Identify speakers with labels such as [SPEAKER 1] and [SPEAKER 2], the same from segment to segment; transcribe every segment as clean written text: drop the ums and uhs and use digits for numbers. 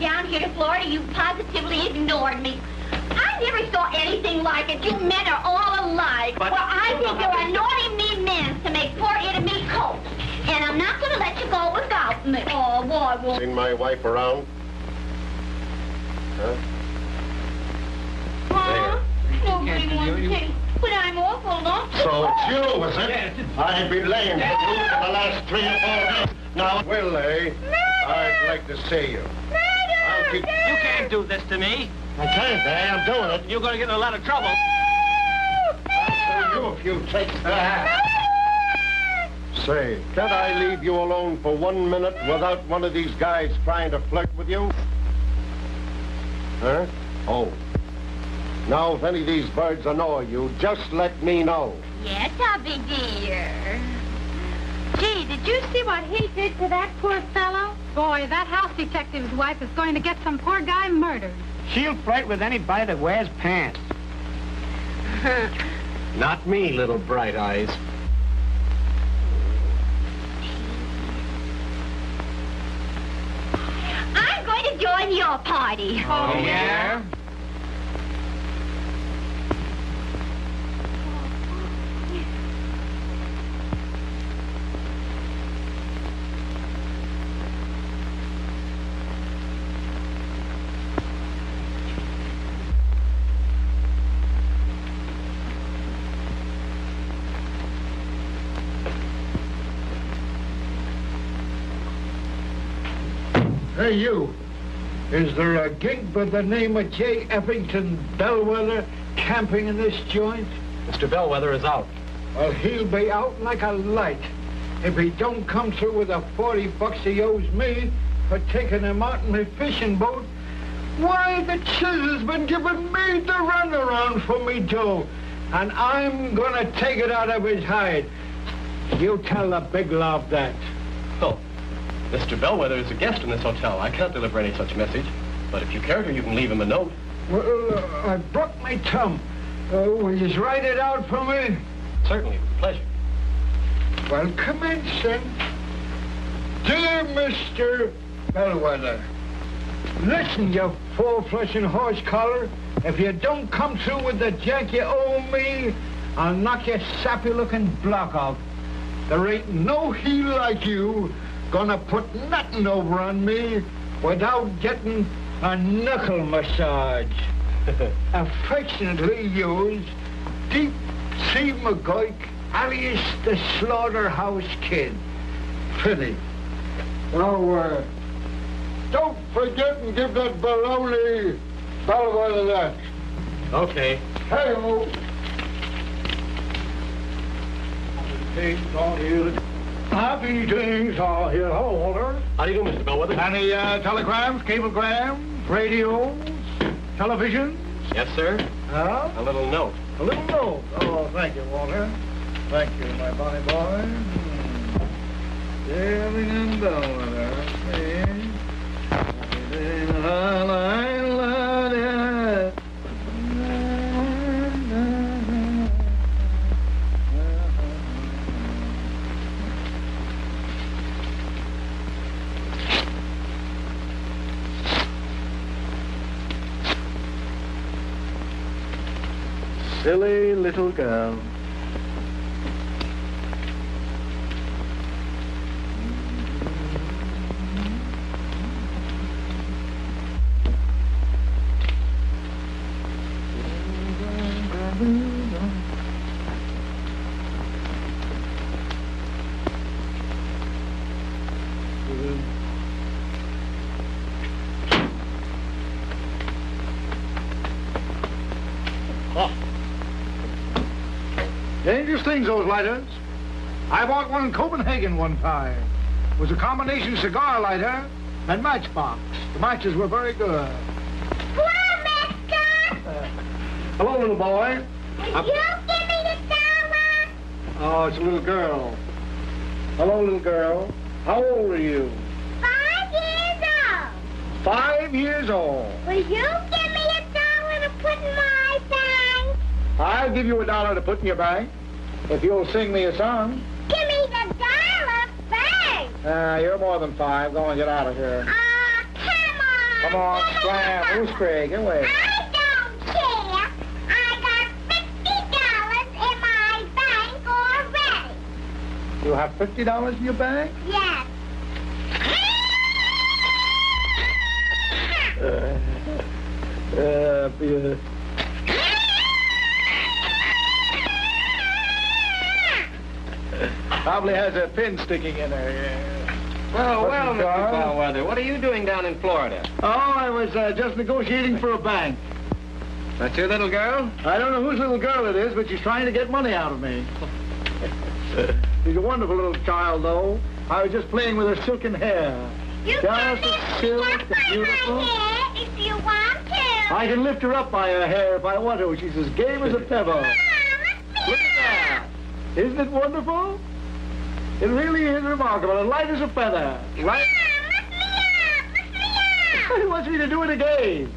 [SPEAKER 1] came down here to Florida, you positively ignored me. I never saw anything like it. You men are all alike.
[SPEAKER 2] But
[SPEAKER 1] well, I think you're a naughty, mean man to make poor Ida me cold. And I'm not going to let you go without me. Oh, boy, boy.
[SPEAKER 3] Seen my wife around? Huh?
[SPEAKER 1] Huh? Nobody wants to take. But I'm awful lonesome.
[SPEAKER 3] So it's you, is it? Yes. I've been laying for you for the last 3 or 4 days. Now, Willie, I'd like to see you. I'll keep...
[SPEAKER 2] You can't do this to me.
[SPEAKER 3] I can't, I'm doing it.
[SPEAKER 2] You're going to get in a lot of trouble.
[SPEAKER 3] I'll show you if you take that. Say, can't I leave you alone for 1 minute without one of these guys trying to flirt with you? Huh? Oh. Now, if any of these birds annoy you, just let me know.
[SPEAKER 1] Yes, Tubby dear.
[SPEAKER 4] Gee, did you see what he did to that poor fellow? Boy, that house detective's wife is going to get some poor guy murdered.
[SPEAKER 5] She'll flirt with anybody that wears pants.
[SPEAKER 2] Not me, little bright eyes.
[SPEAKER 1] I'm going to join your party.
[SPEAKER 5] Oh, yeah?
[SPEAKER 6] Hey, you. Is there a gig by the name of J. Effington Bellwether camping in this joint?
[SPEAKER 2] Mr. Bellwether is out.
[SPEAKER 6] Well, he'll be out like a light if he don't come through with the $40 he owes me for taking him out in my fishing boat. Why, the chisel's been giving me the runaround for me dough, and I'm gonna take it out of his hide. You tell the big love that.
[SPEAKER 2] Oh, Mr. Bellwether is a guest in this hotel. I can't deliver any such message. But if you care to, you can leave him a note.
[SPEAKER 6] Well, I broke my thumb. Will you write it out for me?
[SPEAKER 2] Certainly, with pleasure.
[SPEAKER 6] Well, commence then. Dear Mr. Bellwether, listen, you four-flushing horse collar. If you don't come through with the jack you owe me, I'll knock your sappy-looking block off. There ain't no heel like you gonna put nothing over on me without getting a knuckle massage. Affectionately yours, Deep C. McGoik, alias the Slaughterhouse Kid. Finney. Now, don't forget and give that baloney Bellwether that.
[SPEAKER 2] Okay.
[SPEAKER 6] Hey-o. Things on here. Happy days are here. Hello, Walter.
[SPEAKER 2] How do you do, Mr. Bellwether?
[SPEAKER 6] Any telegrams, cablegrams, radios, televisions?
[SPEAKER 2] Yes, sir.
[SPEAKER 6] Huh?
[SPEAKER 2] A little note.
[SPEAKER 6] A little note. Oh, thank you, Walter. Thank you, my bonny boy. Sailing and Bellwether.
[SPEAKER 5] Silly little girl.
[SPEAKER 6] Dangerous things, those lighters. I bought one in Copenhagen one time. It was a combination cigar lighter and matchbox. The matches were very good.
[SPEAKER 1] Hello, Master!
[SPEAKER 6] Hello, little boy.
[SPEAKER 1] Will you give me the dollar?
[SPEAKER 6] Oh, it's a little girl. Hello, little girl. How old are you?
[SPEAKER 1] 5 years old.
[SPEAKER 6] 5 years old.
[SPEAKER 1] Will you give me $1 to put in my bank?
[SPEAKER 6] I'll give you $1 to put in your bank if you'll sing me a song.
[SPEAKER 1] Give me the $1 bank.
[SPEAKER 6] You're more than 5. Go and get out of here.
[SPEAKER 1] Come
[SPEAKER 5] Come on, scram. Who's Craig? Get away.
[SPEAKER 1] I don't care. I got $50 in my bank already.
[SPEAKER 5] You have $50 in your bank?
[SPEAKER 1] Yes.
[SPEAKER 5] Probably has a pin sticking in her. Yeah.
[SPEAKER 2] Well,
[SPEAKER 5] What's
[SPEAKER 2] well,
[SPEAKER 5] the
[SPEAKER 2] Mr.
[SPEAKER 5] car?
[SPEAKER 2] Bellwether, what are you doing down in Florida?
[SPEAKER 5] Oh, I was just negotiating for a bank.
[SPEAKER 2] That's your little girl?
[SPEAKER 5] I don't know whose little girl it is, but she's trying to get money out of me. She's a wonderful little child, though. I was just playing with her silken hair.
[SPEAKER 1] You
[SPEAKER 5] Just
[SPEAKER 1] can
[SPEAKER 5] as
[SPEAKER 1] lift
[SPEAKER 5] silk
[SPEAKER 1] me
[SPEAKER 5] and
[SPEAKER 1] up by
[SPEAKER 5] beautiful.
[SPEAKER 1] my hair if you want to.
[SPEAKER 5] I can lift her up by her hair if I want to. She's as game as a pebble.
[SPEAKER 1] Mom,
[SPEAKER 5] Look at that. Isn't it wonderful? It really is remarkable, and light as a feather. Light.
[SPEAKER 1] lift me up.
[SPEAKER 5] He wants me to do it again.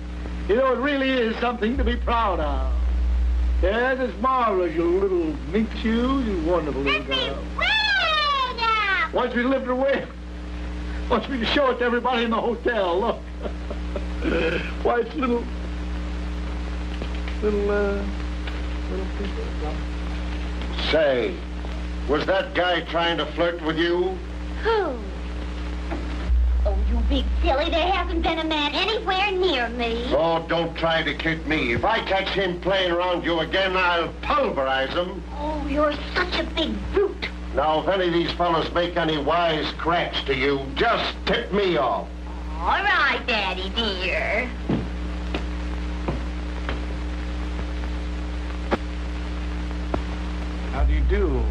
[SPEAKER 5] You know, it really is something to be proud of. Yes, it's marvelous, you little mink shoes, you wonderful little
[SPEAKER 1] Lift me
[SPEAKER 5] girl.
[SPEAKER 1] way up.
[SPEAKER 5] Wants me to lift her away. Wants me to show it to everybody in the hotel. Look. Why, it's little
[SPEAKER 3] Say, was that guy trying to flirt with you?
[SPEAKER 1] Who? Oh, you big silly. There hasn't been a man anywhere near me.
[SPEAKER 3] Oh, don't try to kid me. If I catch him playing around you again, I'll pulverize him.
[SPEAKER 1] Oh, you're such a big brute.
[SPEAKER 3] Now, if any of these fellas make any wise cracks to you, just tip me off.
[SPEAKER 1] All right, Daddy dear.
[SPEAKER 5] How do you do?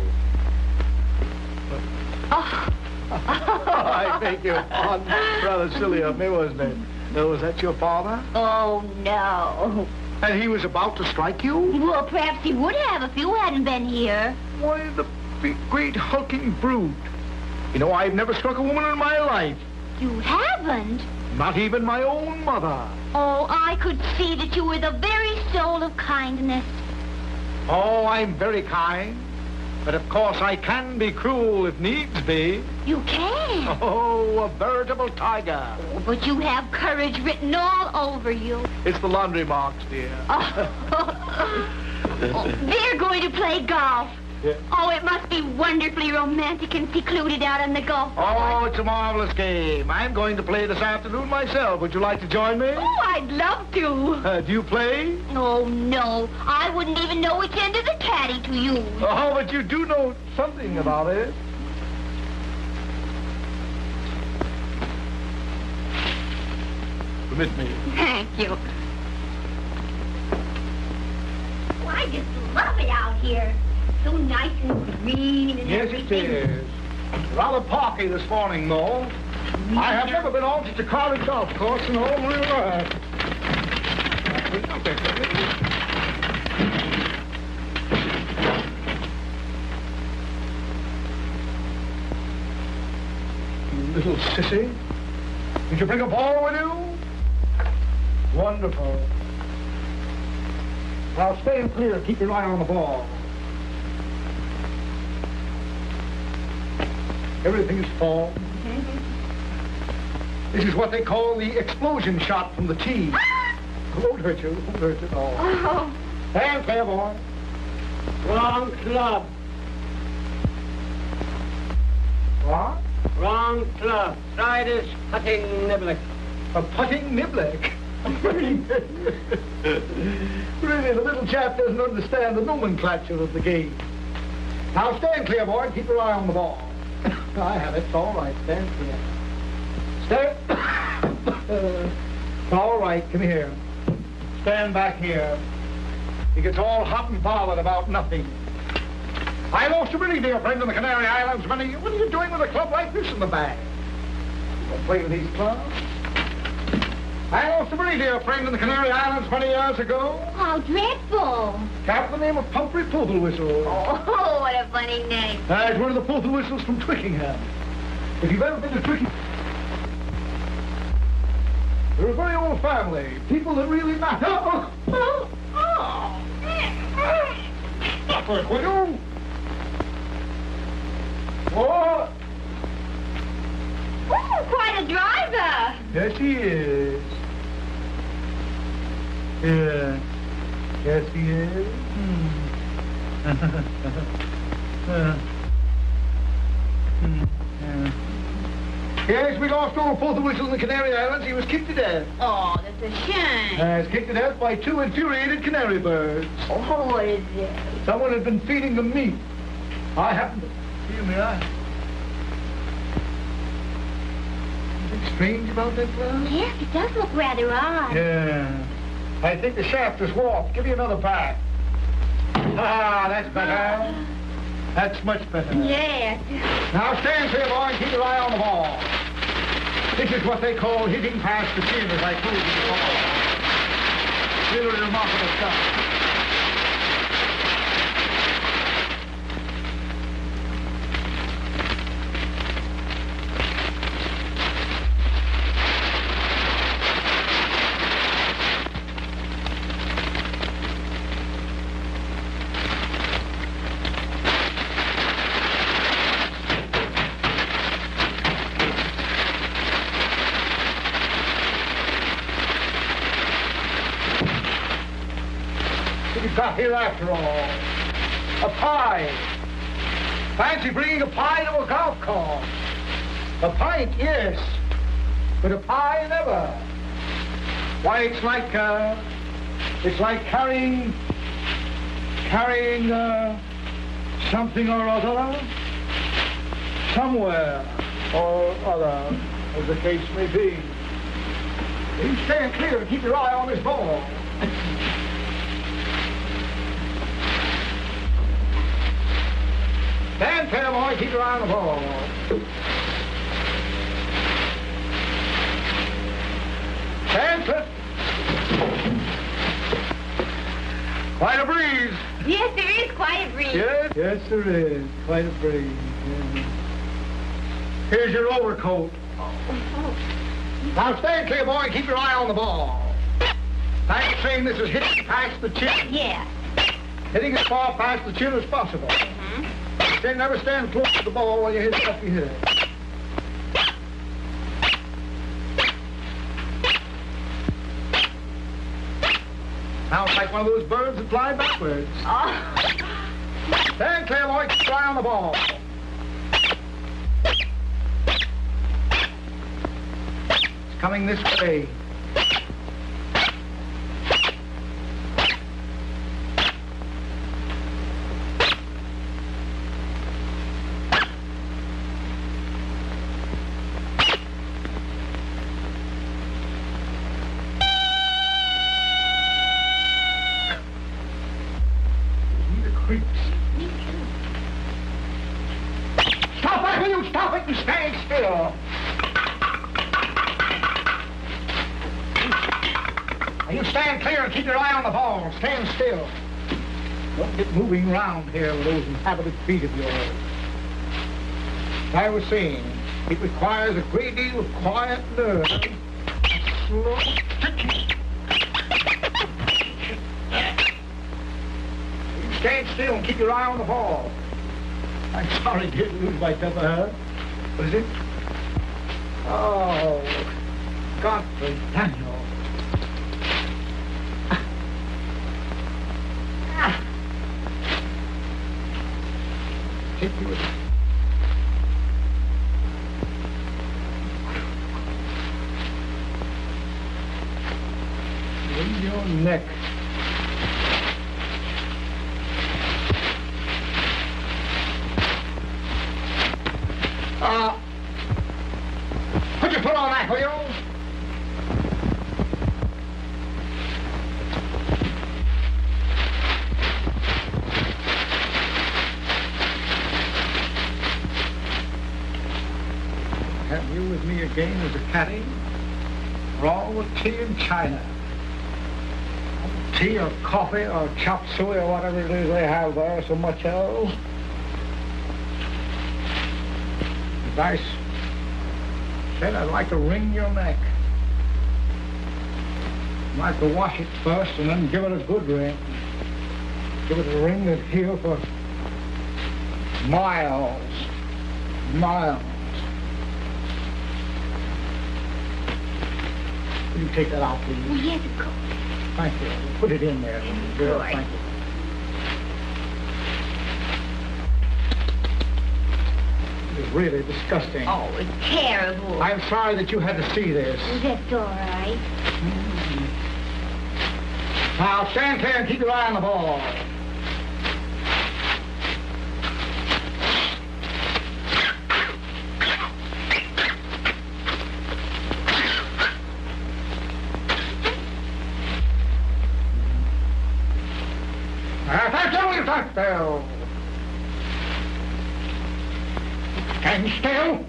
[SPEAKER 1] Oh.
[SPEAKER 5] I beg your pardon. Rather silly of me, wasn't it? No, was that your father?
[SPEAKER 1] Oh, no.
[SPEAKER 5] And he was about to strike you?
[SPEAKER 1] Well, perhaps he would have if you hadn't been here.
[SPEAKER 5] Why, the big, great, hulking brute. You know, I've never struck a woman in my life.
[SPEAKER 1] You haven't?
[SPEAKER 5] Not even my own mother.
[SPEAKER 1] Oh, I could see that you were the very soul of kindness.
[SPEAKER 5] Oh, I'm very kind. But of course I can be cruel if needs be.
[SPEAKER 1] You can.
[SPEAKER 5] Oh, a veritable tiger.
[SPEAKER 1] Oh, but you have courage written all over you.
[SPEAKER 5] It's the laundry marks, dear.
[SPEAKER 1] Oh, they're going to play golf.
[SPEAKER 5] Yeah.
[SPEAKER 1] Oh, it must be wonderfully romantic and secluded out on the golf course.
[SPEAKER 5] Oh, it's a marvelous game. I'm going to play this afternoon myself. Would you like to join me?
[SPEAKER 1] Oh, I'd love to.
[SPEAKER 5] Do you play?
[SPEAKER 1] Oh, no. I wouldn't even know which end of the caddy to use.
[SPEAKER 5] Oh, but you do know something about it. Permit me.
[SPEAKER 1] Thank you. Oh, I just love it out here. So nice and green and
[SPEAKER 5] Yes,
[SPEAKER 1] everything.
[SPEAKER 5] it is. Rather parky this morning, though. I have never been on such a crowded golf course in all my life. You little sissy. Did you bring a ball with you? Wonderful. Now stay clear. Keep your eye on the ball. Everything is formed. This is what they call the explosion shot from the tee. It won't hurt you. It won't hurt you at all.
[SPEAKER 1] Oh.
[SPEAKER 5] Stand clear, boy.
[SPEAKER 7] Wrong club.
[SPEAKER 5] What?
[SPEAKER 7] Wrong club. Try this putting niblick.
[SPEAKER 5] A putting niblick. Really, the little chap doesn't understand the nomenclature of the game. Now stand clear, boy, and keep your eye on the ball. I have it. It's all right. Stand clear. Stand. All right. Come here. Stand back here. He gets all hot and bothered about nothing. I lost a really dear friend in the Canary Islands. What are you doing with a club like this in the bag? You gonna play with these clubs? I lost a very dear friend in the Canary Islands many years ago.
[SPEAKER 1] How dreadful.
[SPEAKER 5] Captain the name of Pumphrey Poodlewhistle.
[SPEAKER 1] Oh, what a funny name.
[SPEAKER 5] It's one of the Poodlewhistles from Twickenham. If you've ever been to Twickenham, they're a very old family. People that really matter. Stop it, will you? What?
[SPEAKER 1] Oh, quite a driver.
[SPEAKER 5] Yes, he is. Yeah. Yes, he is. Yes, we lost all 4th of Whistle in the Canary Islands. He was kicked to death.
[SPEAKER 1] Oh, that's a shame.
[SPEAKER 5] He was kicked to death by 2 infuriated canary birds.
[SPEAKER 1] Oh, is it?
[SPEAKER 5] Someone had been feeding them meat. I happened to see him in the eye. Anything strange about that flower?
[SPEAKER 1] Yes, it does look rather odd.
[SPEAKER 5] Yeah. I think the shaft is warped. Give me another pack. Ah, that's better. That's much better.
[SPEAKER 1] Yes.
[SPEAKER 5] Now stand clear, boy, and keep your eye on the ball. This is what they call hitting past the chin, as I told you before. Really remarkable stuff. Got here after all. A pie. Fancy bringing a pie to a golf course. A pint, yes, but a pie never. Why, it's like carrying something or other somewhere or other, as the case may be. You stand clear and keep your eye on this ball. Stand clear, boy. Keep your eye on the ball. Stand clear. Quite a breeze.
[SPEAKER 1] Yes, there is quite a breeze.
[SPEAKER 5] Yes, there is. Quite a breeze. Yeah. Here's your overcoat. Now stand clear, boy, and keep your eye on the ball. I'm saying this is hitting past the chin.
[SPEAKER 1] Yeah.
[SPEAKER 5] Hitting as far past the chin as possible. Then never stand close to the ball while you hit stuff you hit it. Sounds like one of those birds that fly backwards.
[SPEAKER 1] Oh.
[SPEAKER 5] Stand clear, boy. Keep your eye on the ball. It's coming this way. Stop it, will you? Stop it and stand still. Now you stand clear and keep your eye on the ball. Stand still. Don't get moving around here with those inhabited feet of yours. As I was saying, it requires a great deal of quiet nerve. Slow. Stand still and keep your eye on the ball. I'm sorry to lose my temper, huh? What is it? Oh, Godfrey Daniel. Take you with me. Bring your neck. Put your foot on that, will you? Have you with me again as a caddy? We're all with tea and china. Tea or coffee or chop suey or whatever it is they have there so much of. As I said, I'd like to wring your neck. I'd like to wash it first and then give it a good wring. Give it a wring that's here for miles. Miles. Will you take that out, please?
[SPEAKER 1] Well, yes, of course.
[SPEAKER 5] Thank you. Put it in there, girl.
[SPEAKER 1] Right.
[SPEAKER 5] Thank you. It was really disgusting.
[SPEAKER 1] Oh, it's terrible.
[SPEAKER 5] I'm sorry that you had to see this.
[SPEAKER 1] That's all right.
[SPEAKER 5] Now, stand clear and keep your eye on the ball. Still. Stand still.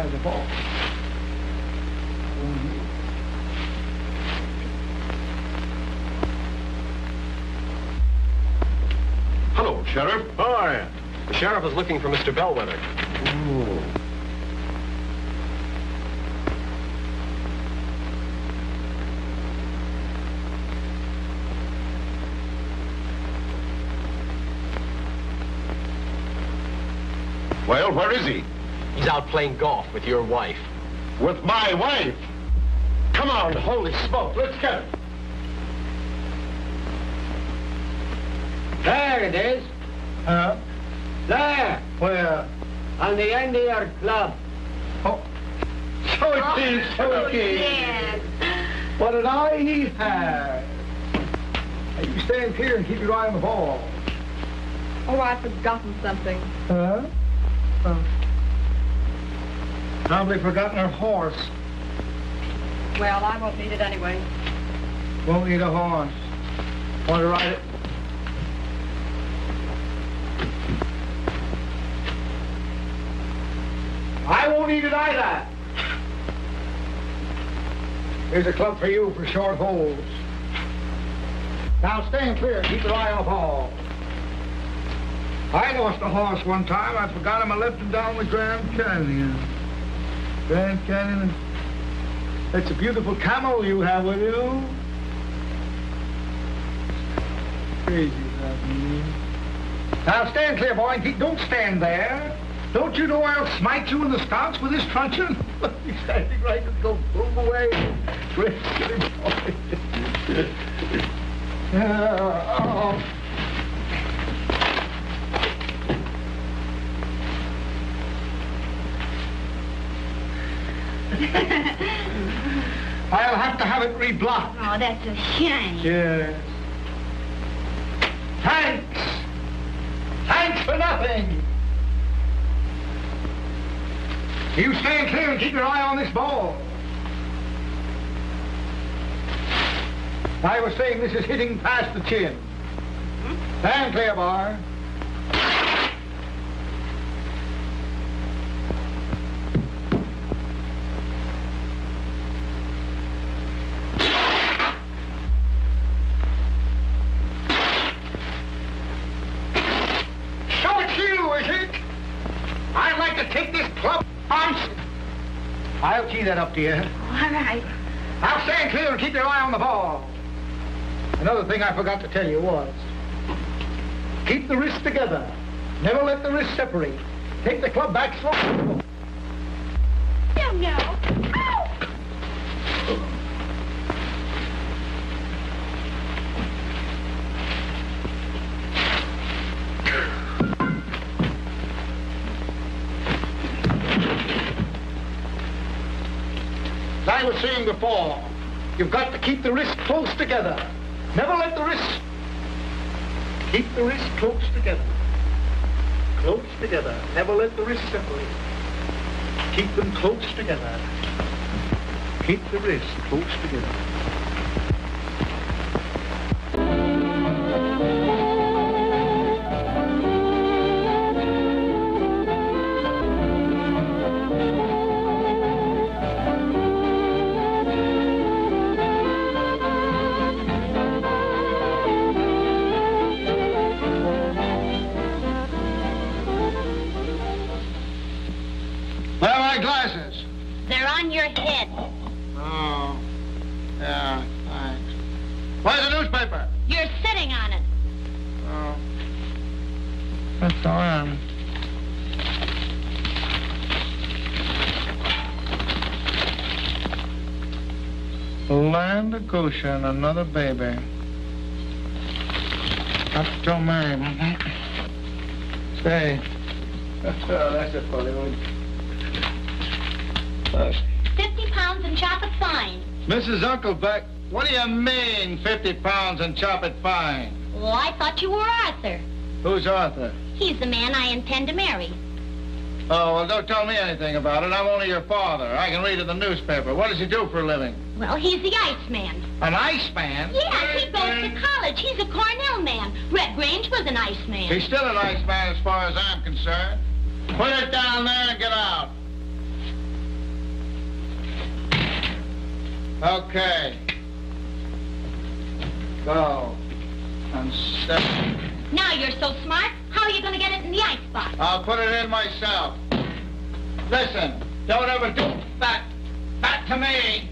[SPEAKER 5] The ball.
[SPEAKER 3] Hello, Sheriff.
[SPEAKER 2] How are you? The sheriff is looking for Mr. Bellwether.
[SPEAKER 3] Oh. Well, where is he?
[SPEAKER 2] He's out playing golf with your wife.
[SPEAKER 3] With my wife. Come on, holy smoke, let's get it.
[SPEAKER 7] There it is. There,
[SPEAKER 5] Where?
[SPEAKER 7] on the end of your club.
[SPEAKER 5] Oh. So it is, so it is.
[SPEAKER 1] Yes.
[SPEAKER 5] What an eye he has. Hey, you stand clear and keep your eye on the ball.
[SPEAKER 4] Oh, I've forgotten something.
[SPEAKER 5] Huh? Probably forgotten her horse.
[SPEAKER 4] Well, I won't need it anyway.
[SPEAKER 5] Won't need a horse. Want to ride it? I won't need it either. Here's a club for you for short holes. Now stand clear and keep your eye on the ball. I lost a horse one time. I forgot him. I left him down the Grand Canyon. Grand Canyon. That's a beautiful camel you have with you. Crazy about me. Now stand clear, boy, and don't stand there. Don't you know I'll smite you in the stance with this truncheon? You're standing right and go boom away. Great silly boy. I'll have to have it reblocked.
[SPEAKER 1] Oh, that's a shame.
[SPEAKER 5] Yes. Thanks. Thanks for nothing. You stand clear and keep your eye on this ball. I was saying this is hitting past the chin. Stand clear, boy. So it's you, is it? I'd like to take this club on. I'll tee that up to you.
[SPEAKER 1] All right.
[SPEAKER 5] Now stand clear and keep your eye on the ball. Another thing I forgot to tell you was, keep the wrists together. Never let the wrists separate. Take the club back slowly.
[SPEAKER 1] No. Ow!
[SPEAKER 5] As I was saying before, you've got to keep the wrists close together. Never let the wrists... Keep the wrists close together. Close together. Never let the wrists separate. Keep them close together. Keep the wrists close together.
[SPEAKER 1] on your head.
[SPEAKER 6] Oh. Yeah, thanks. Where's the newspaper?
[SPEAKER 1] You're sitting on it.
[SPEAKER 6] Oh. That's all right. Land of Goshen, another baby. Up to me. Say.
[SPEAKER 7] That's a funny one.
[SPEAKER 1] 50 pounds and chop it fine.
[SPEAKER 6] Mrs. Unclebeck, what do you mean 50 pounds and chop it fine?
[SPEAKER 1] Well, I thought you were Arthur.
[SPEAKER 6] Who's Arthur?
[SPEAKER 1] He's the man I intend to marry.
[SPEAKER 6] Oh, well, don't tell me anything about it. I'm only your father. I can read in the newspaper. What does he do for a living?
[SPEAKER 1] Well, he's the Iceman.
[SPEAKER 6] An Iceman?
[SPEAKER 1] Yeah, he goes to college. He's a Cornell man. Red Grange was an Iceman.
[SPEAKER 6] He's still an Iceman as far as I'm concerned. Put it down there and get out. Okay. Go. And step.
[SPEAKER 1] Now you're so smart, how are you going to get it in the icebox?
[SPEAKER 6] I'll put it in myself. Listen, don't ever do that to me.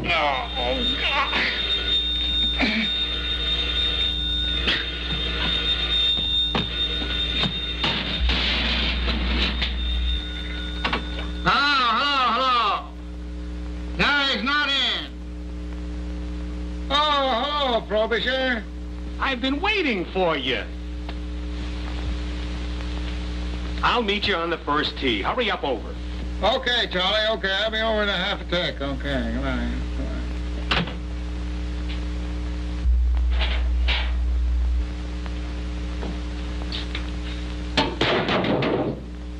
[SPEAKER 6] Oh, God. Hello. No, he's not in. Oh, hello, Frobisher.
[SPEAKER 2] I've been waiting for you. I'll meet you on the first tee. Hurry up over.
[SPEAKER 6] Okay, Charlie, okay. I'll be over in a half a tick. Okay, come on.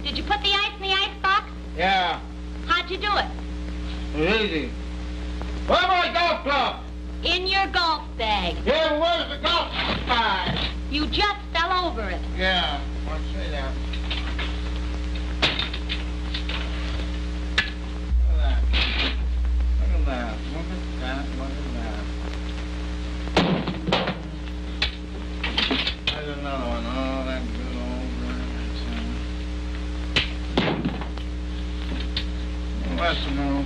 [SPEAKER 1] Did you put the ice in the icebox?
[SPEAKER 6] Yeah,
[SPEAKER 1] How'd you do it?
[SPEAKER 6] easy. Where's my golf club?
[SPEAKER 1] In your golf bag.
[SPEAKER 6] Yeah, where's the golf bag?
[SPEAKER 1] You just fell over it.
[SPEAKER 6] Yeah, let's see that. Look at that. Look at that. Look at that. There's another one. Oh, that good old grass. What's the matter?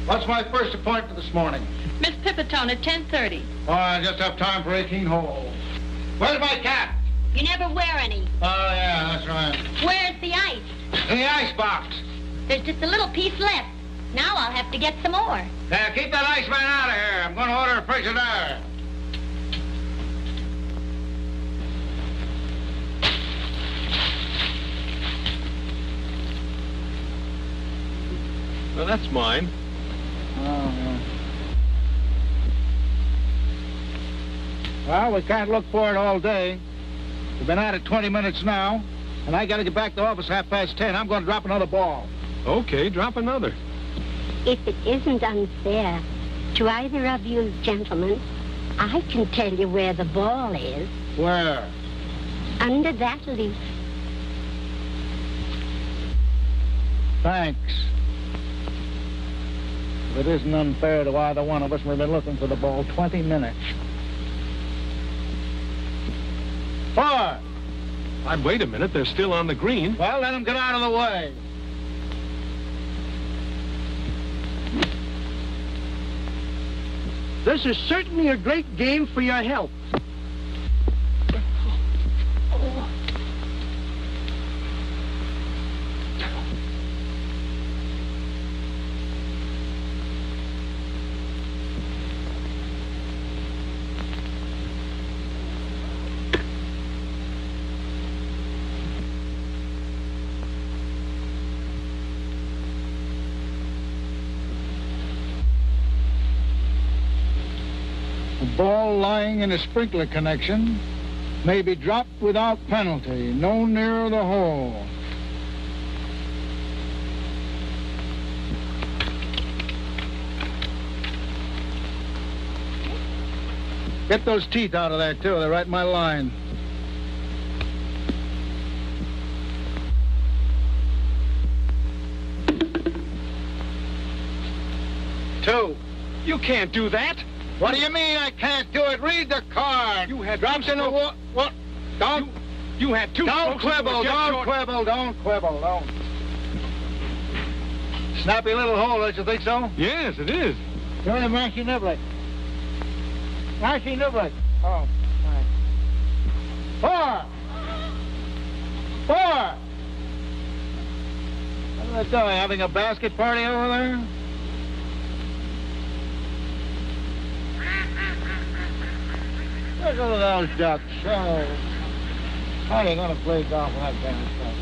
[SPEAKER 6] What's my first appointment this morning?
[SPEAKER 4] Miss Pipitone at 10:30.
[SPEAKER 6] Oh, I just have time for 18 holes. Where's my cap?
[SPEAKER 1] You never wear any.
[SPEAKER 6] Oh, yeah, that's right.
[SPEAKER 1] Where's the ice?
[SPEAKER 6] In the icebox.
[SPEAKER 1] There's just a little piece left. Now I'll have to get some more.
[SPEAKER 6] Now, keep that Iceman out of here. I'm going to order a prisoner.
[SPEAKER 2] Well, that's mine.
[SPEAKER 6] Oh, yeah. Well, we can't look for it all day. We've been at it 20 minutes now, and I got to get back to office 10:30. I'm going to drop another ball.
[SPEAKER 2] Okay, drop another.
[SPEAKER 8] If it isn't unfair to either of you gentlemen, I can tell you where the ball is.
[SPEAKER 6] Where?
[SPEAKER 8] Under that leaf.
[SPEAKER 6] Thanks. If it isn't unfair to either one of us, we've been looking for the ball 20 minutes. 4.
[SPEAKER 2] Wait a minute, they're still on the green.
[SPEAKER 6] Well, let them get out of the way.
[SPEAKER 7] This is certainly a great game for your health.
[SPEAKER 6] Ball lying in a sprinkler connection may be dropped without penalty, no nearer the hole. Get those teeth out of there, too. They're right in my line.
[SPEAKER 5] You can't do that.
[SPEAKER 6] What do you mean I can't do it? Read the card.
[SPEAKER 5] You had
[SPEAKER 6] dropped in the water. What? Don't.
[SPEAKER 5] You had two
[SPEAKER 6] Don't
[SPEAKER 5] strokes and
[SPEAKER 6] quibble.
[SPEAKER 5] were just
[SPEAKER 6] Don't
[SPEAKER 5] short.
[SPEAKER 6] quibble. Don't quibble. Don't. Snappy little hole, don't you think so?
[SPEAKER 5] Yes, it is.
[SPEAKER 6] You're the Marcy Niblick. Marcy Niblick. Oh, fine. 4. 4. What are they doing? Having a basket party over there? Look at those ducks. Oh. How are you going to play golf with that kind of stuff?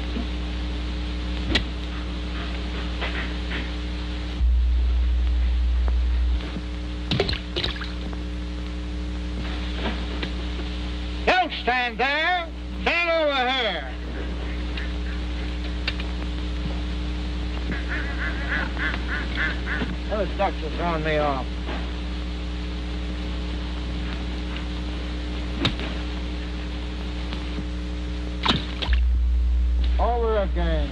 [SPEAKER 6] Don't stand there. Stand over here. Those ducks are throwing me off. Over again.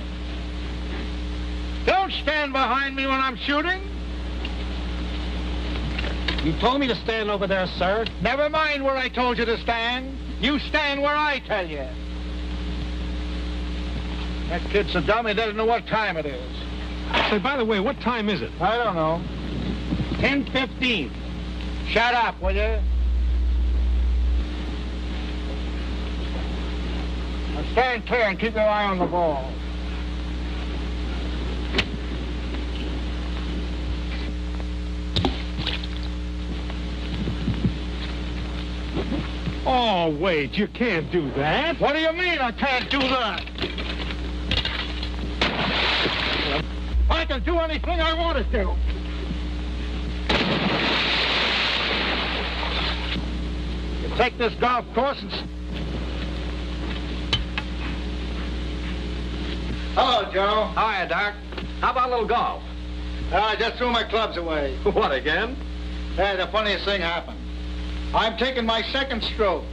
[SPEAKER 6] Don't stand behind me when I'm shooting.
[SPEAKER 2] You told me to stand over there, sir.
[SPEAKER 6] Never mind where I told you to stand. You stand where I tell you. That kid's so dumb he doesn't know what time it is.
[SPEAKER 5] Say, by the way, what time is it?
[SPEAKER 6] I don't know.
[SPEAKER 5] 10:15.
[SPEAKER 6] Shut up, will you? Now stand clear and keep your eye on the ball.
[SPEAKER 5] Oh, wait, you can't do that.
[SPEAKER 6] What do you mean I can't do that? I can do anything I want to do. You take this golf course and... Hello, Joe.
[SPEAKER 2] Hiya, Doc. How about a little golf?
[SPEAKER 6] I just threw my clubs away.
[SPEAKER 2] What, again?
[SPEAKER 6] Hey, the funniest thing happened. I'm taking my second stroke.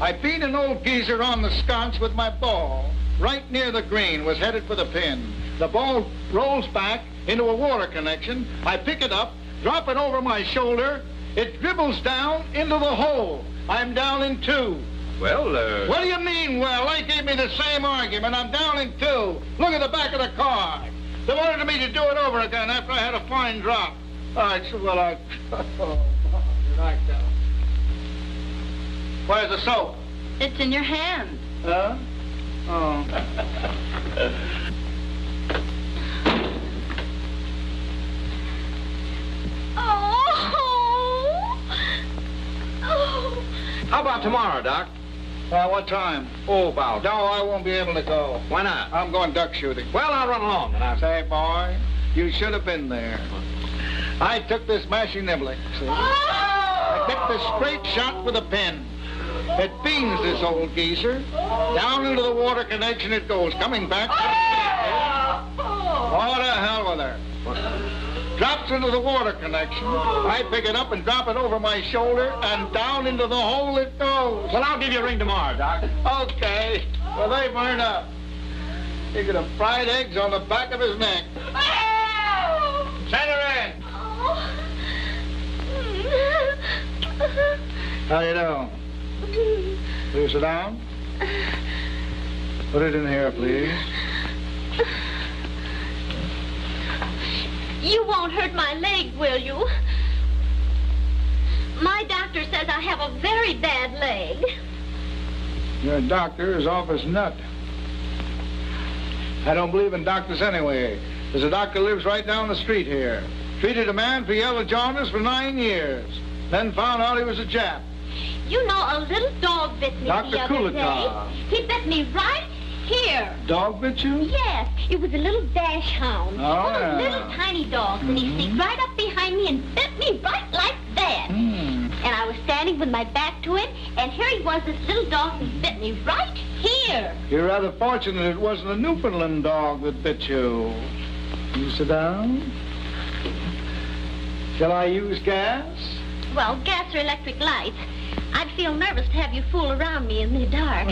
[SPEAKER 6] I beat an old geezer on the sconce with my ball. Right near the green, was headed for the pin. The ball rolls back into a water connection. I pick it up, drop it over my shoulder. It dribbles down into the hole. I'm down in 2.
[SPEAKER 2] Well,
[SPEAKER 6] What do you mean, well? They gave me the same argument. I'm down in 2. Look at the back of the card. They wanted me to do it over again after I had a fine drop. I said, well, I... like that. Where's the soap?
[SPEAKER 1] It's in your hand.
[SPEAKER 6] Huh? Oh.
[SPEAKER 1] Oh.
[SPEAKER 2] how about tomorrow, Doc?
[SPEAKER 6] What time?
[SPEAKER 2] Oh, about.
[SPEAKER 6] No, I won't be able to go.
[SPEAKER 2] Why not?
[SPEAKER 6] I'm going duck shooting.
[SPEAKER 2] Well, I'll run along, and I'll...
[SPEAKER 6] Say, boy, you should have been there. I took this mashie niblick, see? I picked a straight shot with a pin. It beans this old geezer. Down into the water connection it goes, coming back. What the hell with her? Drops into the water connection. I pick it up and drop it over my shoulder, and down into the hole it goes.
[SPEAKER 2] Well, I'll give you a ring tomorrow, Doc.
[SPEAKER 6] Okay. Well, they burn up. He could have fried eggs on the back of his neck. Send her in. How you doing? Will you sit down? Put it in here, please.
[SPEAKER 1] You won't hurt my leg, will you? My doctor says I have a very bad leg.
[SPEAKER 6] Your doctor is off his nut. I don't believe in doctors anyway. There's a doctor lives right down the street here. Treated a man for yellow jaundice for 9 years. Then found out he was a Jap.
[SPEAKER 1] You know, a little dog bit me
[SPEAKER 6] Dr.
[SPEAKER 1] the other
[SPEAKER 6] Kulika.
[SPEAKER 1] day. He bit me right here.
[SPEAKER 6] Dog bit you?
[SPEAKER 1] Yes, it was a little dash hound.
[SPEAKER 6] Oh,
[SPEAKER 1] One of
[SPEAKER 6] yeah.
[SPEAKER 1] those little tiny dogs, and he sneaked right up behind me and bit me right like that. And I was standing with my back to it, and here he was, this little dog, and bit me right here.
[SPEAKER 6] You're rather fortunate it wasn't a Newfoundland dog that bit you. You sit down. Shall I use gas?
[SPEAKER 1] Well, gas or electric lights. I'd feel nervous to have you fool around me in the dark.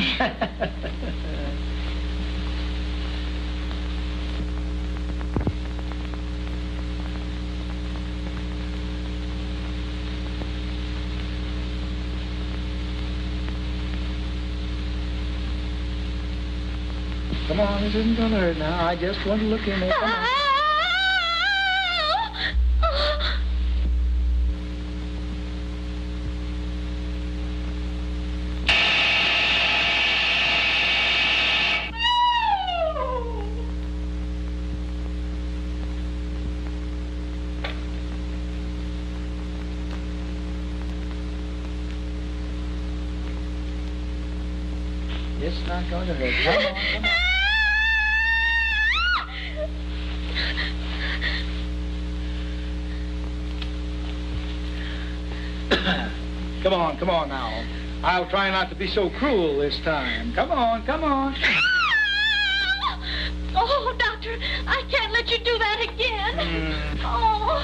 [SPEAKER 6] Come on, this isn't gonna hurt now. I just want to look in there. Come on. It's not going to hurt. Come on, come on. Come on now. I'll try not to be so cruel this time. Come on, come on.
[SPEAKER 1] Oh, Doctor, I can't let you do that again. Oh.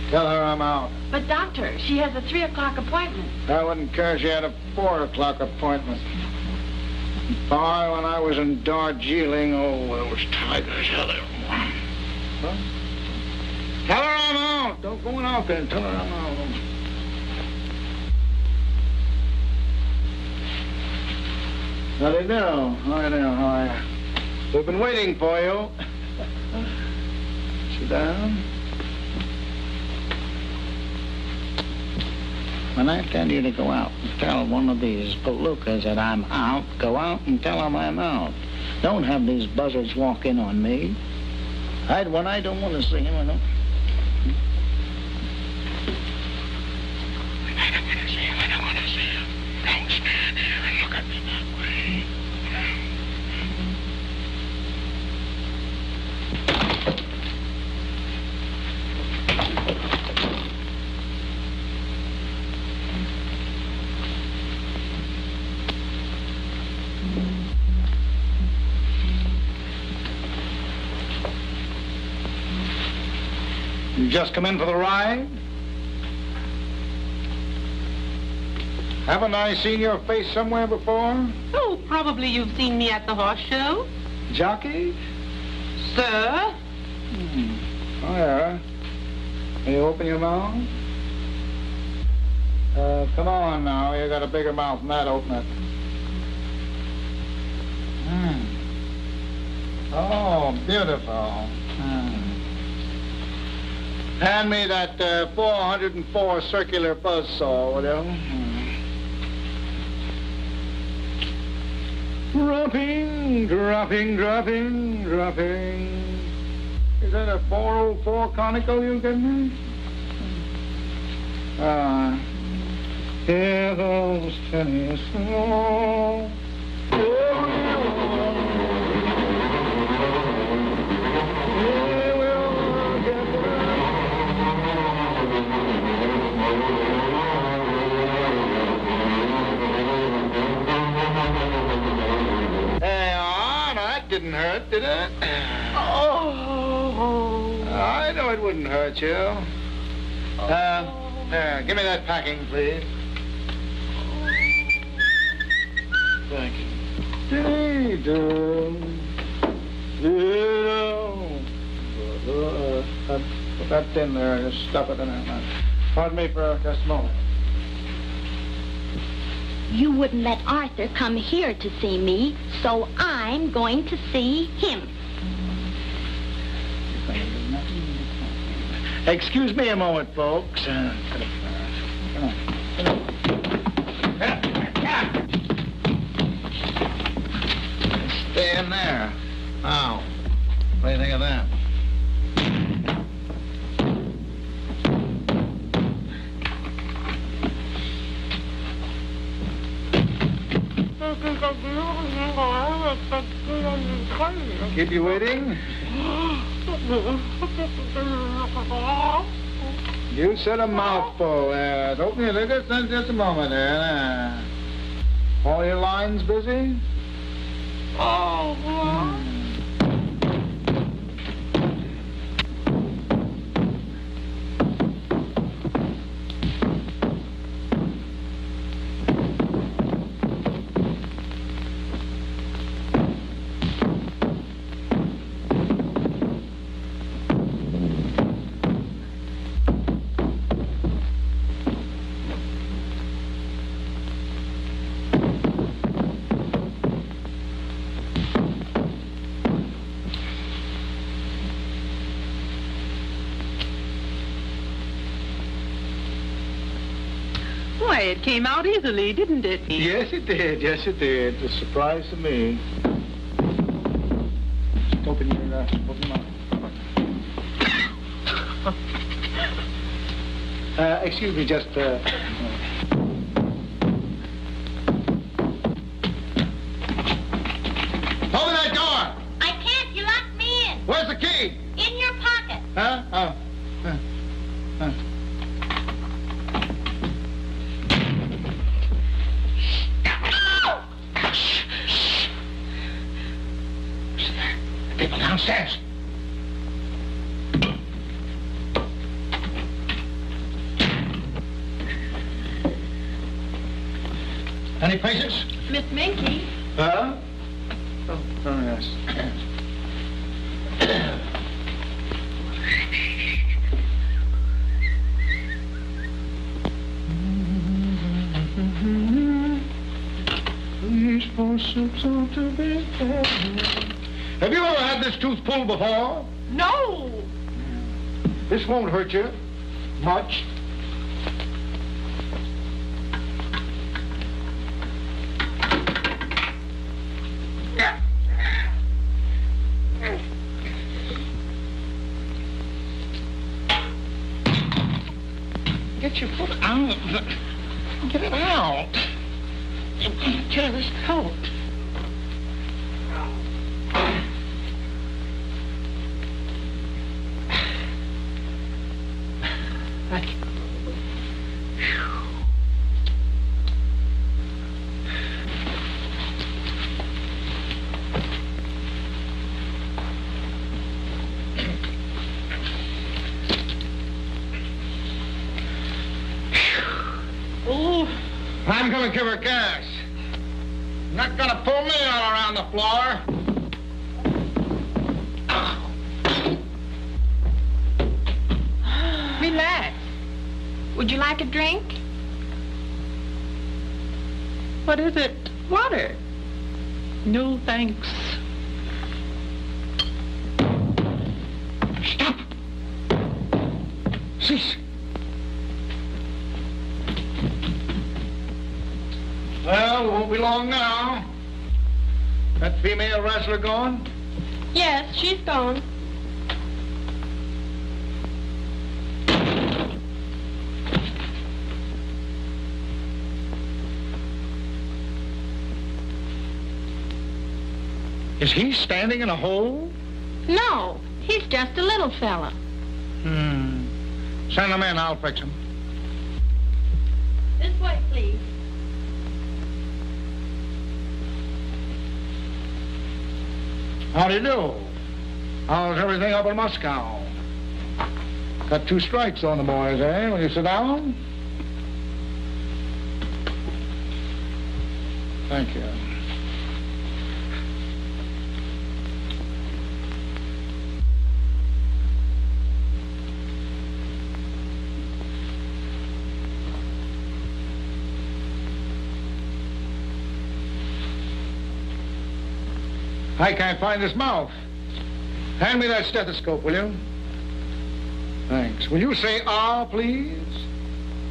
[SPEAKER 6] Tell her I'm out.
[SPEAKER 4] But, Doctor, she has a 3 o'clock appointment.
[SPEAKER 6] I wouldn't care if she had a 4 o'clock appointment. Boy, when I was in Darjeeling, oh, there was tigers. Huh? Tell her I'm out. Don't go out there. Tell her I'm out. How do you do? How do you do? How are you? We've been waiting for you. Sit down. When I tell you to go out and tell one of these palookas that I'm out, go out and tell them I'm out. Don't have these buzzards walk in on me. When I don't want to see him, I don't. I don't want to see him. I don't want to see him. Don't stand here and look at me that way. You just come in for the ride? Haven't I seen your face somewhere before?
[SPEAKER 9] Oh, probably you've seen me at the horse show.
[SPEAKER 6] Jockey?
[SPEAKER 9] Sir?
[SPEAKER 6] Oh, yeah. Can you open your mouth? Come on now. You got a bigger mouth than that. Open it. Oh, beautiful. Hand me that 404 circular buzzsaw, will you? Dropping, dropping, dropping, dropping. Is that a 404 conical you get me? Here goes tennis. Oh. Didn't hurt, did it? Oh. I know it wouldn't hurt you. There, give me that packing, please. Thank you. Put that in there, just stuff it in there. Pardon me for just a moment.
[SPEAKER 1] You wouldn't let Arthur come here to see me, so I'm going to see him.
[SPEAKER 6] Excuse me a moment, folks. Come on. Stay in there. Now, what do you think of that? Keep you waiting? You said a mouthful there. Open your lips just a moment there. All your lines busy?
[SPEAKER 9] came out easily, didn't it?
[SPEAKER 5] Yes, it did. Yes, it did. It's a surprise to me. Just open your mouth. Excuse me, just,
[SPEAKER 3] Open that door!
[SPEAKER 1] I can't. You locked me in.
[SPEAKER 3] Where's the key?
[SPEAKER 1] In your pocket.
[SPEAKER 3] Huh? Oh. People downstairs. Any patients?
[SPEAKER 9] Miss Minky.
[SPEAKER 5] huh? Oh, yes. Have you ever had this tooth pulled before?
[SPEAKER 9] No.
[SPEAKER 5] This won't hurt you much.
[SPEAKER 3] Get your foot out. Get it out. Tear this coat. I'm gonna give her gas. Not gonna pull me all around the floor.
[SPEAKER 9] Relax. Would you like a drink? What is it? Water. No, thanks.
[SPEAKER 3] Stop. Cease. Well, it won't be long now. That female wrestler gone?
[SPEAKER 1] Yes, she's gone.
[SPEAKER 3] Is he standing in a hole?
[SPEAKER 1] No, he's just a little fella.
[SPEAKER 3] Send him in, I'll fix him.
[SPEAKER 1] This way, please.
[SPEAKER 5] How do you do? How's everything up in Moscow? Got 2 strikes on the boys, eh? Will you sit down? Thank you. I can't find his mouth. Hand me that stethoscope, will you? Thanks. Will you say ah, please?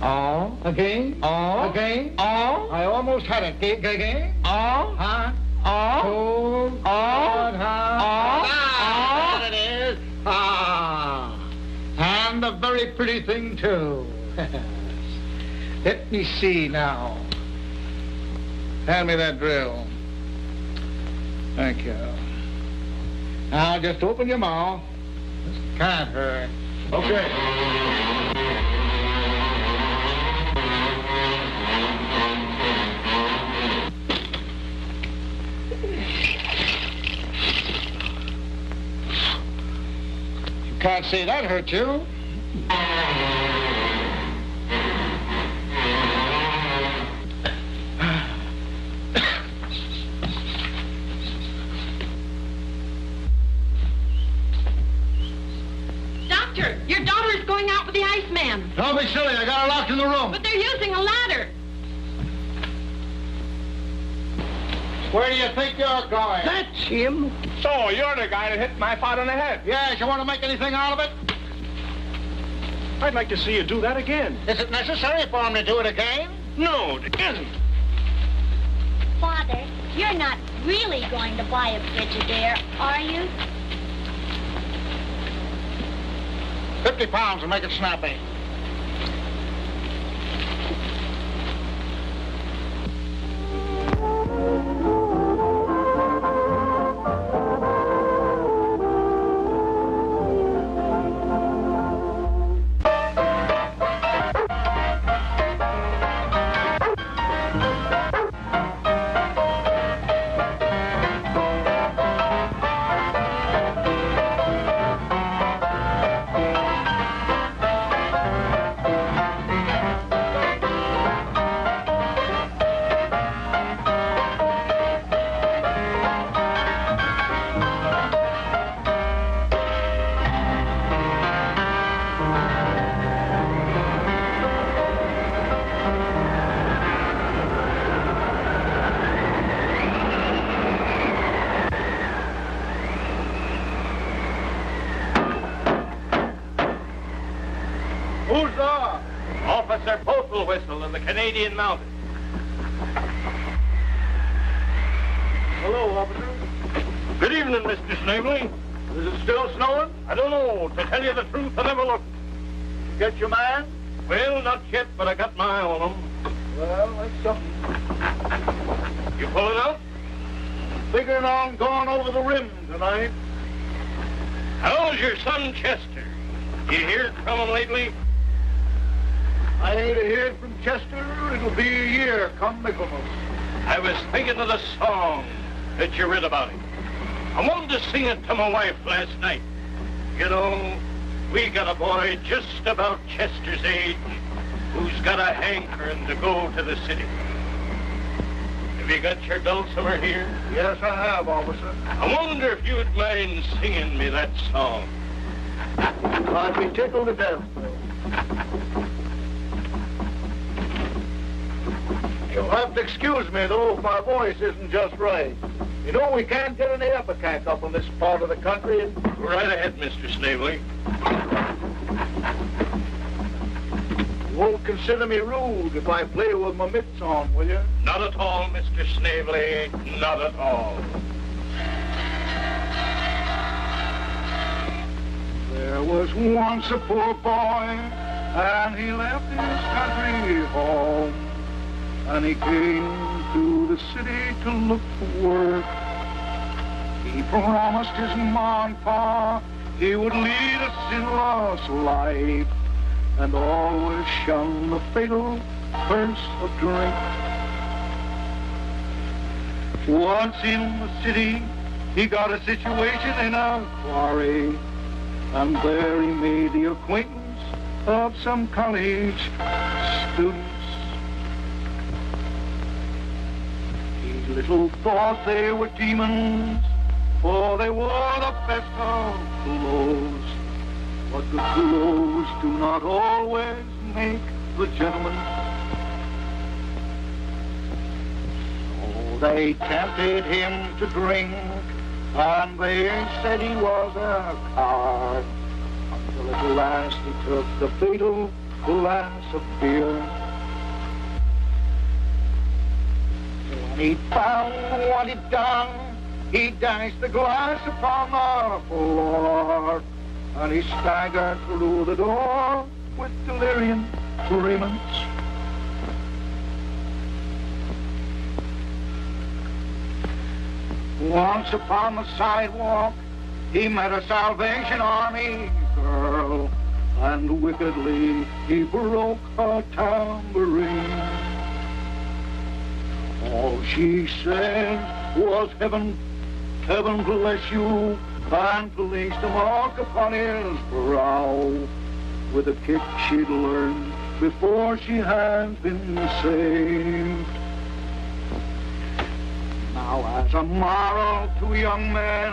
[SPEAKER 5] Ah. Again? Ah. Again? Ah. I almost had it. Again? Ah. Ha. Ah. Oh. Ah. Ah. Ah. There it is. Ah. And a very pretty thing, too. Let me see now. Hand me that drill. Thank you. Now, just open your mouth. This can't hurt. Okay. You can't say that hurt you.
[SPEAKER 1] Your daughter is going out with the Iceman.
[SPEAKER 3] Don't be silly. I got her locked in the room.
[SPEAKER 1] But they're using a ladder.
[SPEAKER 5] Where do you think you're going?
[SPEAKER 3] That's him.
[SPEAKER 2] So, you're the guy that hit my father in the head.
[SPEAKER 3] Yes, you want to make anything out of it?
[SPEAKER 2] I'd like to see you do that again.
[SPEAKER 3] Is it necessary for him to do it again?
[SPEAKER 6] No, it isn't.
[SPEAKER 1] Father, you're not really going to buy a Frigidaire, are you?
[SPEAKER 5] 50 pounds will make it snappy.
[SPEAKER 3] Who's there?
[SPEAKER 2] Officer Postal Whistle in the Canadian Mounted.
[SPEAKER 3] Hello, officer.
[SPEAKER 2] Good evening, Mr. Snavely.
[SPEAKER 3] Is it still snowing?
[SPEAKER 2] I don't know. To tell you the truth, I never looked.
[SPEAKER 3] You get your man?
[SPEAKER 2] Well, not yet, but I got my eye on him.
[SPEAKER 3] Well, that's something.
[SPEAKER 2] You pulling out?
[SPEAKER 3] Figuring on going over the rim tonight.
[SPEAKER 2] How's your son, Chester? You heard from him lately?
[SPEAKER 3] I ain't heard from Chester. It'll be a year come Michaelmas.
[SPEAKER 2] I was thinking of the song that you read about him. I wanted to sing it to my wife last night. You know, we got a boy just about Chester's age who's got a hankering to go to the city. Have you got your dulcimer here?
[SPEAKER 3] Yes, I have, officer.
[SPEAKER 2] I wonder if you'd mind singing me that song.
[SPEAKER 3] I'd be tickled to death. You'll have to excuse me, though, if my voice isn't just right. You know, we can't get any epicac up in this part of the country.
[SPEAKER 2] Go right ahead, Mr. Snavely.
[SPEAKER 3] You won't consider me rude if I play with my mitts on, will you?
[SPEAKER 2] Not at all, Mr. Snavely. Not at all.
[SPEAKER 5] There was once a poor boy, and he left his country home. And he came to the city to look for work. He promised his ma and pa he would lead a sinless life and always shun the fatal curse of drink. Once in the city, he got a situation in a quarry, and there he made the acquaintance of some college students. He little thought they were demons, for they wore the best of clothes. But the clothes do not always make the gentleman. So they tempted him to drink, and they said he was a coward, until at last he took the fatal glass of beer. When he found what he'd done, he dashed the glass upon the floor, and he staggered through the door with delirium tremens. Once upon the sidewalk, he met a Salvation Army girl, and wickedly he broke her tambourine. All she said was, "Heaven, heaven bless you," and placed a mark upon his brow with a kick she'd learned before she had been saved. Now, as a moral to young men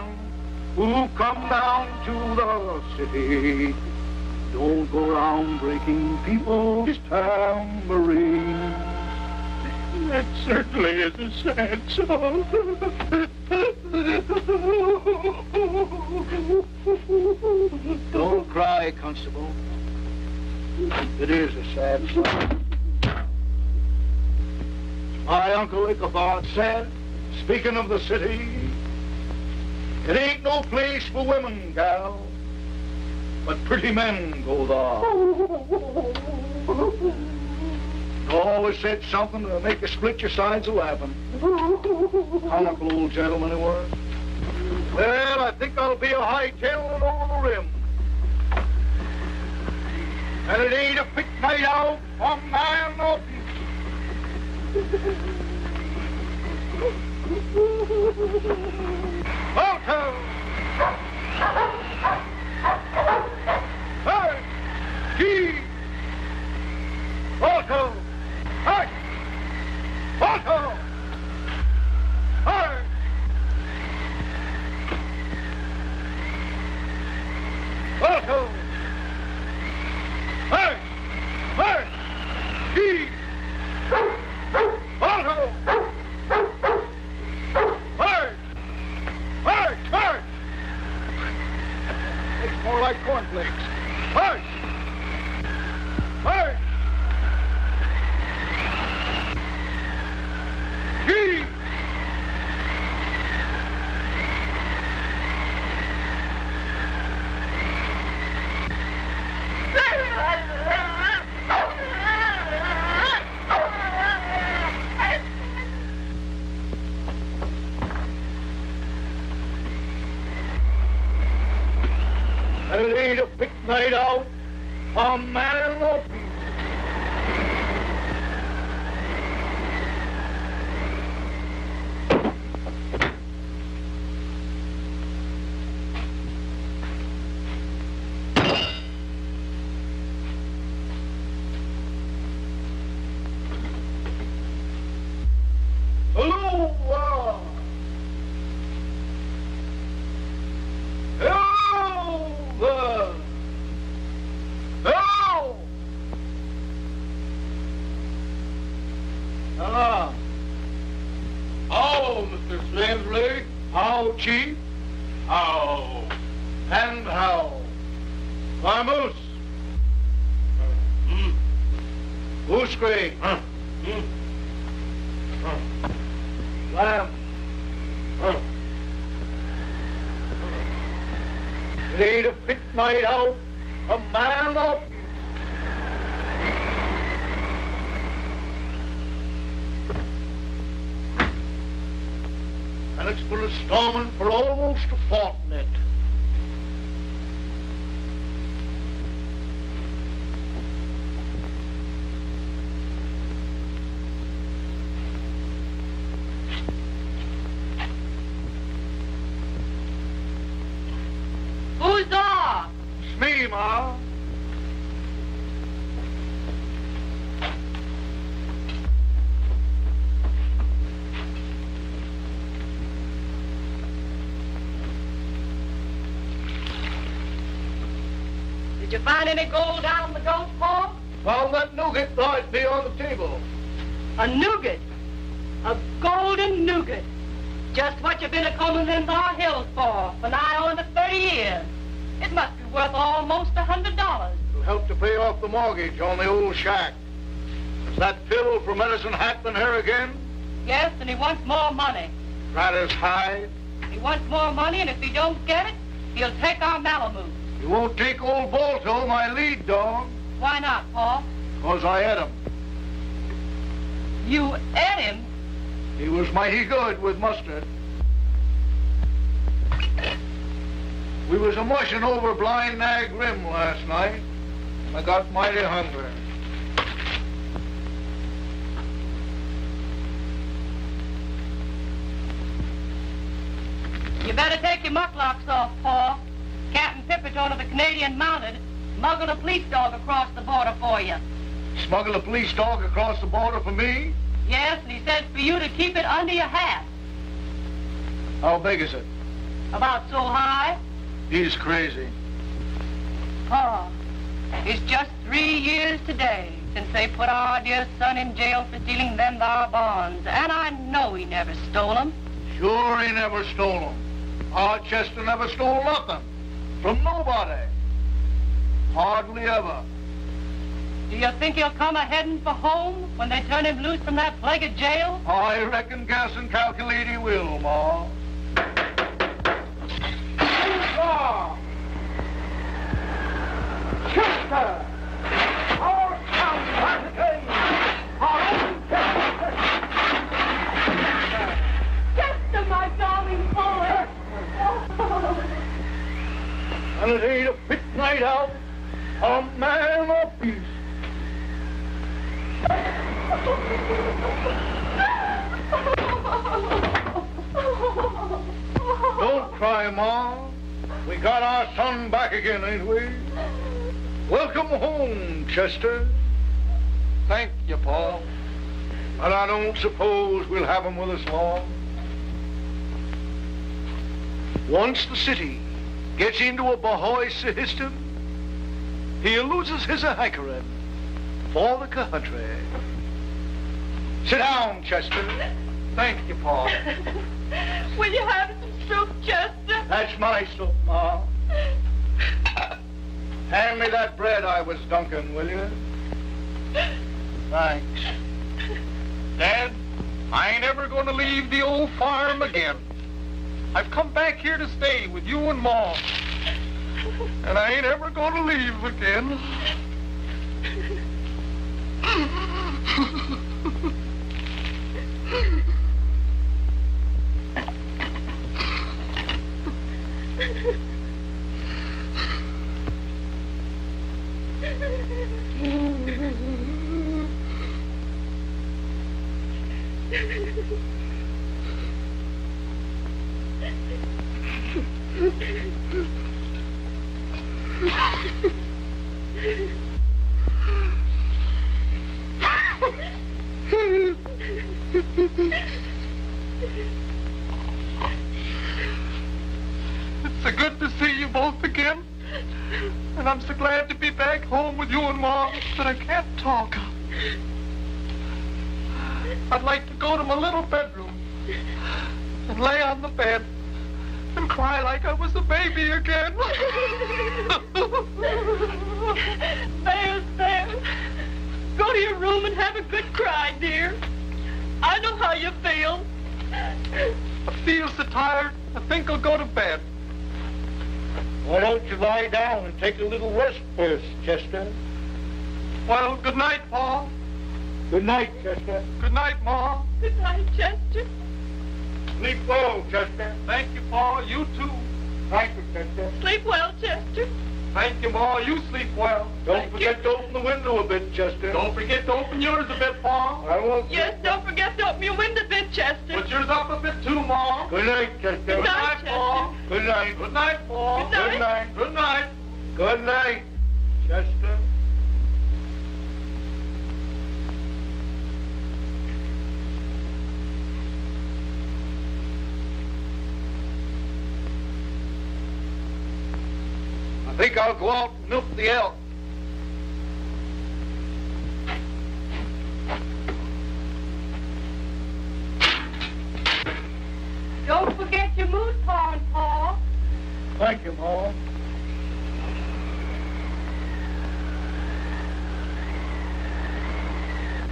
[SPEAKER 5] who come down to the city, don't go around breaking people's tambourines.
[SPEAKER 2] That certainly is a sad song.
[SPEAKER 5] Don't cry, Constable. It is a sad song. My Uncle Ichabod said, speaking of the city, it ain't no place for women, gal, but pretty men go there. He always said something to make you split your sides of laughing. Comical old gentleman he was. Well, I think I'll be a hightailing over the rim. And it ain't a fit night out on man or Welcome! Hey! Gee! Welcome! Hey! Welcome! Hey! Welcome! Hey! Hey! Gee! Welcome! Hey! Hey! Hey! It's more like cornflakes. Hey! Hey! Gee! It ain't a big night out on man or beast. Hello! How, Mr. Slavery? How, Chief? How? And how? Vamoose. Goose Gray. Lamb. It ain't a fit night out, a man up. And it's been a storming for almost a fortnight.
[SPEAKER 9] Who's there?
[SPEAKER 5] It's me, Ma.
[SPEAKER 9] Did you find any gold down the ghost hole?
[SPEAKER 5] Found that nougat right there on the table.
[SPEAKER 9] A nougat. A golden nougat. Just what you've been a-combing them there hills for nigh on to 30 years. It must be worth almost $100.
[SPEAKER 5] It'll help to pay off the mortgage on the old shack. Is that Phil from Medicine Hat been here again?
[SPEAKER 9] Yes, and he wants more money.
[SPEAKER 5] Right as high.
[SPEAKER 9] He wants more money, and if he don't get it, he'll take our Malamute.
[SPEAKER 5] You won't take old Balto, my lead dog.
[SPEAKER 9] Why not, Paul?
[SPEAKER 5] 'Cause I ate him.
[SPEAKER 9] You ate him?
[SPEAKER 5] He was mighty good with mustard. We was a-mushing over Blind Nag Rim last night. I got mighty hungry.
[SPEAKER 9] You better take your mucklocks off, Paul. Captain Pipperton of the Canadian Mounted smuggled a police dog across the border for you.
[SPEAKER 5] Smuggle a police dog across the border for me?
[SPEAKER 9] Yes, and he says for you to keep it under your hat.
[SPEAKER 5] How big is it?
[SPEAKER 9] About so high.
[SPEAKER 5] He's crazy.
[SPEAKER 9] Paul, it's just 3 years today since they put our dear son in jail for stealing them there bonds. And I know he never stole them.
[SPEAKER 5] Sure he never stole them. Our Chester never stole nothing. From nobody. Hardly ever.
[SPEAKER 9] Do you think he'll come a-heading for home when they turn him loose from that plagued jail?
[SPEAKER 5] I reckon, guess, and calculate he will, Ma. Chester! Our town back again! Our own
[SPEAKER 9] Chester, my darling boy!
[SPEAKER 5] And it ain't a fit night out, a man of peace. Don't cry, Ma. We got our son back again, ain't we? Welcome home, Chester. Thank you, Paul. But I don't suppose we'll have him with us long. Once the city gets into a Bahoy system, he loses his hankering for the country. Sit down, Chester. Thank you, Paul.
[SPEAKER 9] Will you have some soup, Chester?
[SPEAKER 5] That's my soup, Ma. Hand me that bread I was dunking, will you? Thanks. Dad, I ain't ever going to leave the old farm again. I've come back here to stay with you and Ma. And I ain't ever going to leave again. It's so good to see you both again. And I'm so glad to be back home with you and Mom that I can't talk. I'd like to go to my little bedroom and lay on the bed and cry like I was a baby again.
[SPEAKER 9] There. Go to your room and have a good cry, dear. I know how you feel.
[SPEAKER 5] I feel so tired, I think I'll go to bed. Why don't you lie down and take a little rest first, Chester? Well, good night, Paul. Good night, Chester. Good night, Ma.
[SPEAKER 9] Good night, Chester.
[SPEAKER 5] Sleep well, Chester. Thank you, Paul. You too. Thank you, Chester.
[SPEAKER 9] Sleep well, Chester.
[SPEAKER 5] Thank you, Ma. You sleep well. Don't forget to open the window a bit, Chester. Don't forget to open yours a bit, Pa. I won't.
[SPEAKER 9] Yes, don't forget to open your window a bit, Chester.
[SPEAKER 5] Put yours up a bit too, Ma. Good night, Chester.
[SPEAKER 9] Good night,
[SPEAKER 5] Pa. Good night. Good night, Pa.
[SPEAKER 9] Good night.
[SPEAKER 5] Good night. Good night. Good night, Chester. I think I'll go out and milk the elk.
[SPEAKER 9] Don't forget your moose horn, Paul.
[SPEAKER 5] Thank you, Ma.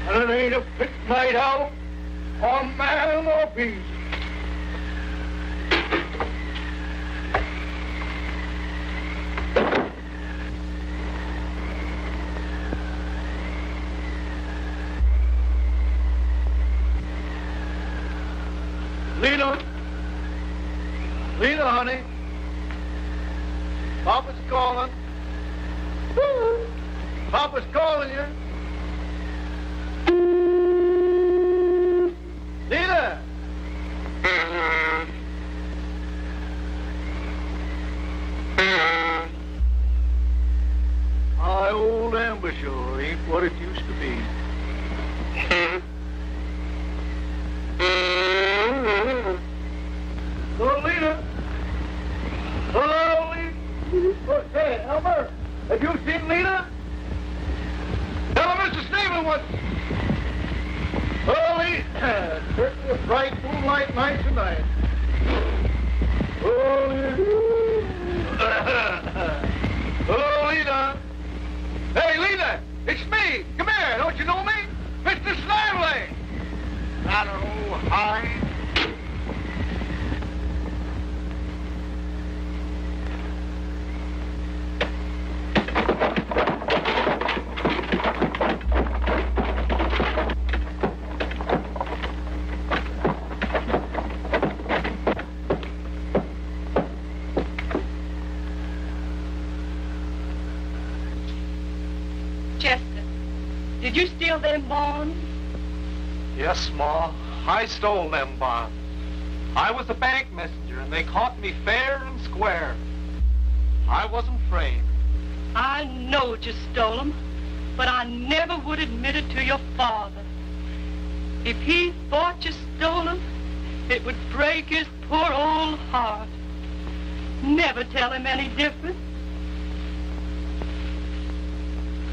[SPEAKER 5] And it ain't a fit night out, or man or beast. Lena, honey. Papa's calling. Papa's calling you. Lena! My old ambusher ain't what it used to be. Hello, Lena. Hello, Lena. Oh, say, Elmer, have you seen Lena? Tell her Mr. Stephen what... Oh, Lena. Certainly a bright moonlight night tonight. Oh, Lena. Oh, Lena. Hey, Lena, it's It's me. Come here. Don't you know me? Mr. Snively. Hello, hi.
[SPEAKER 9] Did you steal them bonds?
[SPEAKER 10] Yes, Ma. I stole them bonds. I was a bank messenger, and they caught me fair and square. I wasn't afraid.
[SPEAKER 9] I know you stole them, but I never would admit it to your father. If he thought you stole them, it would break his poor old heart. Never tell him any different.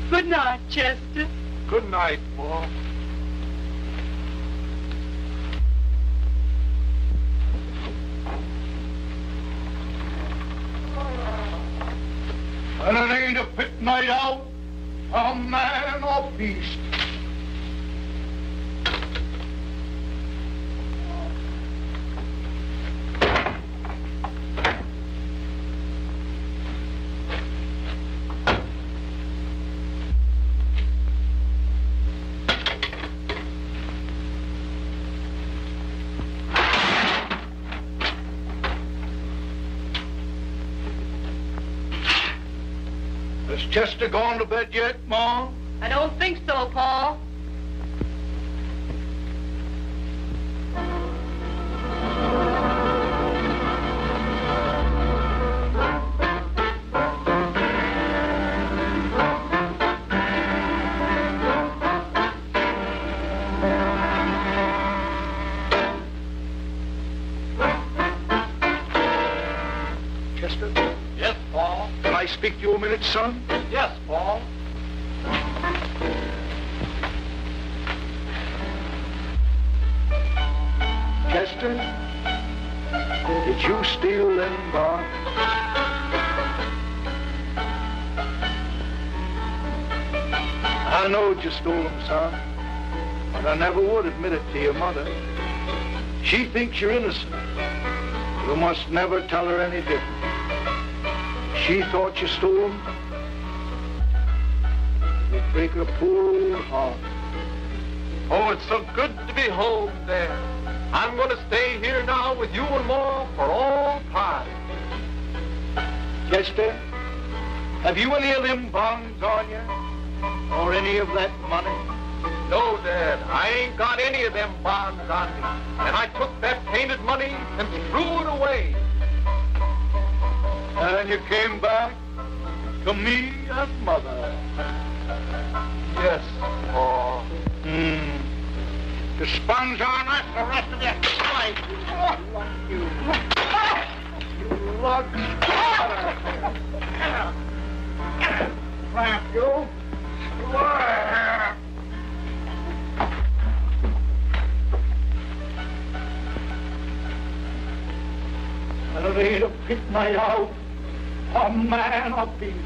[SPEAKER 9] Good night, Chester.
[SPEAKER 10] Good night, Ma.
[SPEAKER 5] And it ain't a fit night out, a man or beast. Has Chester gone to bed yet, Ma?
[SPEAKER 9] I don't think so, Paul.
[SPEAKER 5] Chester?
[SPEAKER 10] Yes, Paul.
[SPEAKER 5] Can I speak to you a minute, son?
[SPEAKER 10] Yes, Paul.
[SPEAKER 5] Chester, did you steal them bonds? I know you stole them, son, but I never would admit it to your mother. She thinks you're innocent. You must never tell her any different. She thought you stole them. It would break her poor old heart.
[SPEAKER 10] Oh, it's so good to be home there. I'm going to stay here now with you and Ma for all time.
[SPEAKER 5] Chester, have you any of them bonds on you? Or any of that money?
[SPEAKER 10] No, Dad, I ain't got any of them bonds on me. And I took that tainted money and threw it away.
[SPEAKER 5] And you came back to me and Mother.
[SPEAKER 10] Yes, Pa.
[SPEAKER 5] The sponge on us the rest of your life. You lug Tramp, you. And it ain't a pit night out, a man or beast.